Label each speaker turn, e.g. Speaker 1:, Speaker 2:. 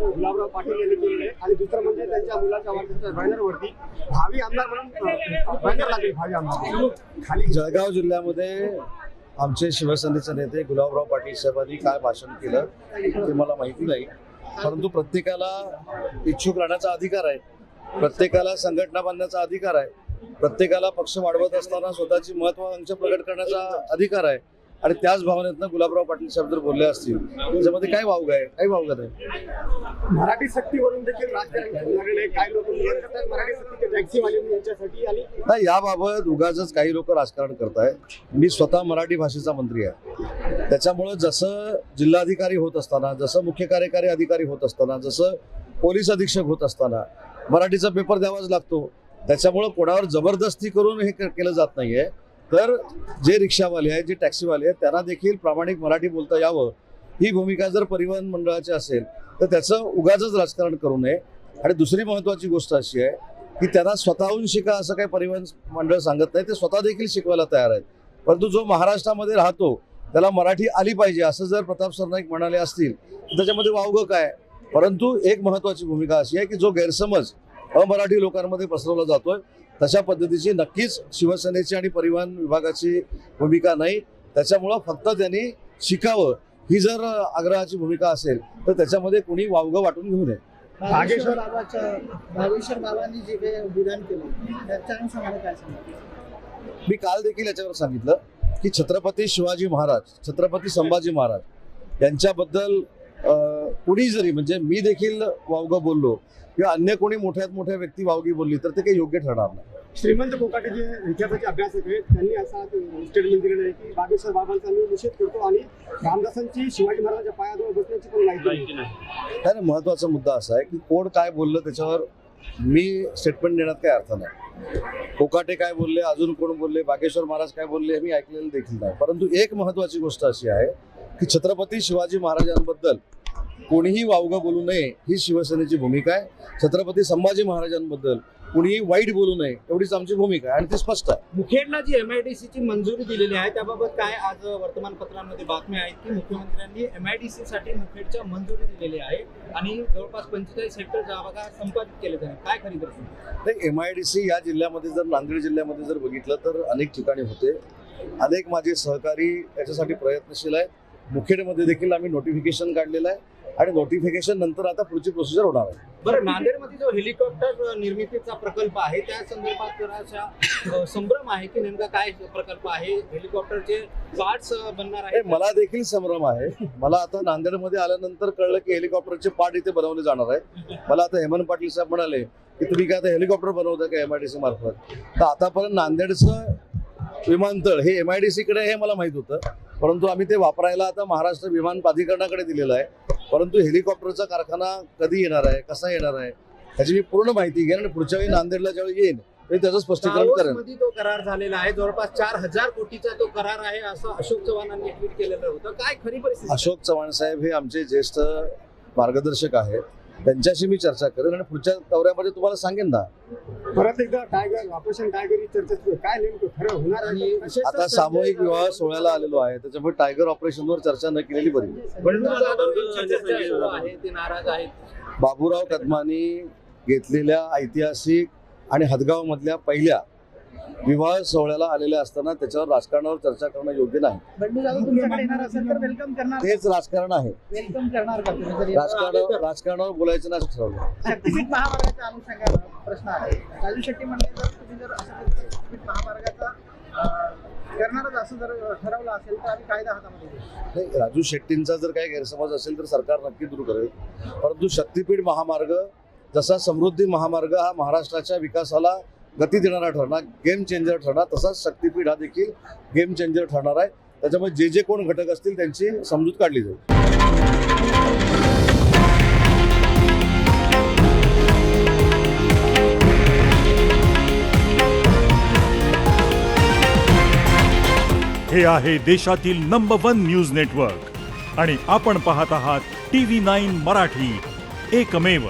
Speaker 1: गुलाबराव पाटील यांनी केलेलं आहे आणि दुसरं म्हणजे त्यांच्या मुलाच्या वाढदिवसाच्या बॅनरवरती भावी आमदार म्हणून बॅनर लागेल. भावी आमदार खाली
Speaker 2: जळगाव जिल्ह्यामध्ये आमचे शिवसेनेचे नेते गुलाबराव पाटील साहेबांनी काय भाषण केलं ते मला माहिती नाही, परंतु प्रत्येकाला इच्छुक राहण्याचा अधिकार आहे, प्रत्येकाला संघटना बांधण्याचा अधिकार आहे, प्रत्येकाला पक्ष वाढवत असताना स्वतःची महत्वाकांक्षा प्रकट करण्याचा अधिकार आहे. आणि त्याच भावनेतनं गुलाबराव पाटील साहेब जर बोलले असतील त्याच्यामध्ये काय वावग आहे? काही वावगत आहे?
Speaker 1: मराठी सक्तीवरून देखील राजकारण झालेलं आहे. काही लोक विरोध करतात मराठी सक्ती टॅक्सीवाले यांच्यासाठी आणि
Speaker 2: नाही, याबाबत उगाचच काही लोक राजकारण करतायत. मी स्वतः मराठी भाषेचा मंत्री आहे, त्याच्यामुळं जसं जिल्हाधिकारी होत असताना, जसं मुख्य कार्यकारी अधिकारी होत असताना, जसं पोलीस अधीक्षक होत असताना मराठीचा पेपर द्यावाच लागतो. त्याच्यामुळं कोणावर जबरदस्ती करून हे केलं जात नाहीये. तर जे रिक्षावाले आहेत, जे टॅक्सीवाले आहेत, त्यांना देखील प्रामाणिक मराठी बोलता यावं ही भूमिका जर परिवहन मंडळाची असेल तर त्याचं उगाचच राजकारण करू नये. आणि दुसरी महत्त्वाची गोष्ट अशी आहे की त्यांना स्वतःहून शिका असं काही परिवहन मंडळ सांगत नाही, ते स्वतः देखील शिकवायला तयार आहेत. परंतु जो महाराष्ट्रामध्ये राहतो त्याला मराठी आली पाहिजे असं जर प्रताप सरनाईक म्हणाले असतील तर त्याच्यामध्ये वावगं काय? परंतु एक महत्त्वाची भूमिका अशी आहे की जो गैरसमज अमराठी लोकांमध्ये पसरवला जातोय तशा पद्धतीची नक्कीच शिवसेनेची आणि परिवहन विभागाची भूमिका नाही. त्याच्यामुळं फक्त त्यांनी शिकावं ही जर आग्रहाची भूमिका असेल तर त्याच्यामध्ये कोणी वावगं वाटून घेऊ नये.
Speaker 3: भागेश्वर बाबांनी जे काही विधान केलं त्याच्या अनुषंगाने काय सांगितलं?
Speaker 2: मी काल देखील याच्यावर सांगितलं की छत्रपती शिवाजी महाराज, छत्रपती संभाजी महाराज यांच्याबद्दल कुणी जरी, म्हणजे मी देखील वावगं बोललो किंवा अन्य कोणी मोठ्यात मोठ्या व्यक्ती वावगी बोलली तर ते काही योग्य ठरणार नाही.
Speaker 1: श्रीमंत कोकाटे जे इतिहासाचे अभ्यासक आहेत त्यांनी असा स्टेटमेंट दिलेलं आहे की बागेश्वर बाबांचा मी निषेध करतो आणि रामदासांची शिवाजी महाराजांच्या पायाजवळ बसण्याची पण माहिती नाही.
Speaker 2: त्याने महत्त्वाचा मुद्दा असा आहे की कोण काय बोललं त्याच्यावर मी स्टेटमेंट देण्यात काही अर्थ नाही. कोकाटे काय बोलले, अजून कोण बोलले, बागेश्वर महाराज काय बोलले हे मी ऐकलेलं देखील नाही. परंतु एक महत्त्वाची गोष्ट अशी आहे की छत्रपती शिवाजी महाराजांबद्दल कोणीही वावगं बोलू नये ही शिवसेनेची भूमिका आहे. छत्रपती संभाजी महाराजांबद्दल कुणीही वाईट बोलू नये एवढीच आमची भूमिका आहे आणि ती स्पष्ट आहे.
Speaker 4: मुखेडला जी MIDCची मंजुरी दिलेली आहे त्याबाबत काय आज वर्तमानपत्रांमध्ये बातम्या आहेत की मुख्यमंत्र्यांनी MIDC साठी मुखेडच्या मंजुरी दिलेली आहे आणि जवळपास 45 हेक्टर जागा संपादित केले जाईल. काय खरी
Speaker 2: नाही, MIDC या जिल्ह्यामध्ये जर नांदेड जिल्ह्यामध्ये जर बघितलं तर अनेक ठिकाणी होते. अनेक माझे सहकारी याच्यासाठी प्रयत्नशील आहेत. मुखेडमध्ये देखील आम्ही नोटिफिकेशन काढलेलं आहे आणि नोटिफिकेशन नंतर आता पुढची प्रोसिजर होणार आहे.
Speaker 4: बरं, नांदेडमध्ये जो हेलिकॉप्टर निर्मितीचा प्रकल्प आहे त्या संदर्भात जराशा संभ्रम आहे की नेमका काय प्रकल्प आहे? हेलिकॉप्टरचे पार्ट्स बनणार आहे?
Speaker 2: मला देखील संभ्रम आहे. मला आता नांदेडमध्ये आल्यानंतर कळलं की हेलिकॉप्टरचे पार्ट इथे बनवले जाणार आहेत. मला आता हेमंत पाटील साहेब म्हणाले की तुम्ही काय आता हेलिकॉप्टर बनवता का MIDC मार्फत? तर आतापर्यंत नांदेडचं विमानतळ हे MIDC कडे हे मला माहित होतं, परंतु आम्ही ते वापरायला आता महाराष्ट्र विमान प्राधिकरणाकडे दिलेलं आहे. परंतु हेलिकॉप्टरचा कारखाना कधी येणार आहे, कसा येणार आहे याची मी पूर्ण माहिती घेईन आणि पुढच्या वेळी नांदेडला ज्यावेळी येईन ते त्याचं स्पष्टीकरण करेन.
Speaker 4: मध्ये तो करार झालेला आहे, जवळपास 4000 कोटीचा तो करार आहे असं अशोक चव्हाणांनी ट्विट केलेलं होतं. काय खरी परिस्थिती?
Speaker 2: अशोक चव्हाण साहेब हे आमचे ज्येष्ठ मार्गदर्शक आहेत, त्यांच्याशी मी चर्चा करेन आणि पुढच्या दौऱ्यामध्ये तुम्हाला सांगेन ना.
Speaker 1: परत एकदा टायगर ऑपरेशन टायगर चर्चा काय नेमकं खरं होणार आहे?
Speaker 2: आता सामूहिक विवाह सोहळ्याला आलेलो आहे, त्याच्यामुळे टायगर ऑपरेशनवर चर्चा न केलेली बरी.
Speaker 4: ते नाराज आहेत.
Speaker 2: बाबूराव कदमांनी घेतलेल्या ऐतिहासिक आणि हदगाव मधल्या पहिल्या विवाह सोहळ्याला आलेल्या असताना त्याच्यावर राजकारणावर चर्चा करणं योग्य नाही.
Speaker 3: बंडू जाधव तुमच्याकडे येणार असेल तर वेलकम करणार?
Speaker 2: तेच राजकारण आहे.
Speaker 3: वेलकम करणार का तुम्ही? जरी
Speaker 2: राजकारणावर बोलायचं नाही असं ठरवलं.
Speaker 3: शक्तीपीठ महामार्गाच्या अनुषंगाने प्रश्न आहे. राजू शेट्टी म्हणले तर तुम्ही जर असं शक्तीपीठ महामार्गाचा करणारच असं जर ठरवलं असेल तर आम्ही कायदा हातामध्ये घेऊ.
Speaker 2: नाही, राजू शेट्टींचा जर काही गैरसमज असेल तर सरकार नक्की दूर करेल. परंतु शक्तीपीठ महामार्ग जसा समृद्धी महामार्ग हा महाराष्ट्राच्या विकासाला गती देणारा ठरणार, गेम चेंजर ठरणार, तसाच शक्तीपीठ हा देखील गेम चेंजर ठरणार आहे. त्याच्यामुळे जे जे कोण घटक असतील त्यांची समजूत काढली जाईल.
Speaker 5: हे आहे देशातील नंबर 1 न्यूज नेटवर्क आणि आपण पाहत आहात TV9 मराठी, एकमेव.